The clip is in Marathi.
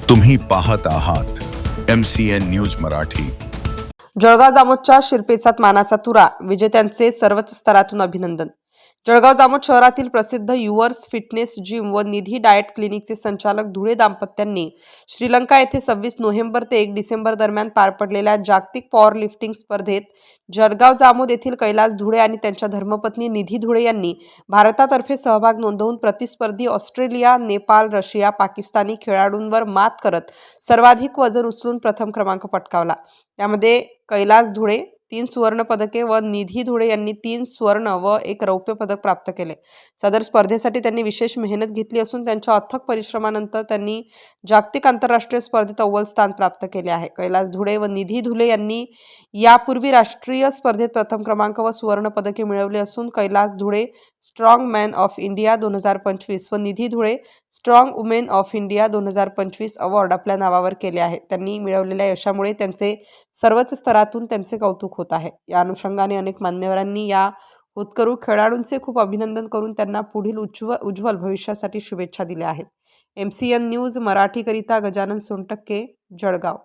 तुम्ही पाहत आहात MCN न्यूज मराठी। जळगाव जामोदच्या शिरपेचात मानाचा तुरा, विजेत्यांचे सर्वच स्तरातून अभिनंदन। जळगाव जामोद शहरातील प्रसिद्ध युअर्स फिटनेस जिम व निधी डाएट क्लिनिकचे संचालक धुळे दाम्पत्यांनी श्रीलंका येथे 26 नोव्हेंबर ते 1 डिसेंबर दरम्यान पार पडलेल्या जागतिक पॉवर लिफ्टिंग स्पर्धेत जळगाव जामोद येथील कैलास धुळे आणि त्यांच्या धर्मपत्नी निधी धुळे यांनी भारतातर्फे सहभाग नोंदवून प्रतिस्पर्धी ऑस्ट्रेलिया, नेपाळ, रशिया, पाकिस्तानी खेळाडूंवर मात करत सर्वाधिक वजन उचलून प्रथम क्रमांक पटकावला। यामध्ये कैलास धुळे 3 सुवर्ण पदके व निधी धुळे यांनी 3 स्वर्ण व 1 रौप्य पदक प्राप्त केले। सदर स्पर्धेसाठी त्यांनी विशेष मेहनत घेतली असून त्यांच्या अथक परिश्रमानंतर त्यांनी जागतिक आंतरराष्ट्रीय स्पर्धेत अव्वल स्थान प्राप्त केले आहे। कैलास धुळे व निधी धुळे यांनी यापूर्वी राष्ट्रीय स्पर्धेत प्रथम क्रमांक व सुवर्ण पदके मिळवले असून Kailas Dhule strong man of India 2025 व Nidhi Dhule strong women of India 2025 award आपल्या नावावर केले आहे। त्यांनी मिळवलेल्या यशामुळे त्यांचे सर्वच स्तरातून त्यांचे कौतुक होत आहे। या अनुषंगाने अनेक मान्यवरांनी या होतकरू खेळाडूंचे खूप अभिनंदन करून त्यांना पुढील उज्ज्वल भविष्यासाठी शुभेच्छा दिल्या आहेत। MCN न्यूज मराठीकरिता गजानन सोनटक्के, जळगाव।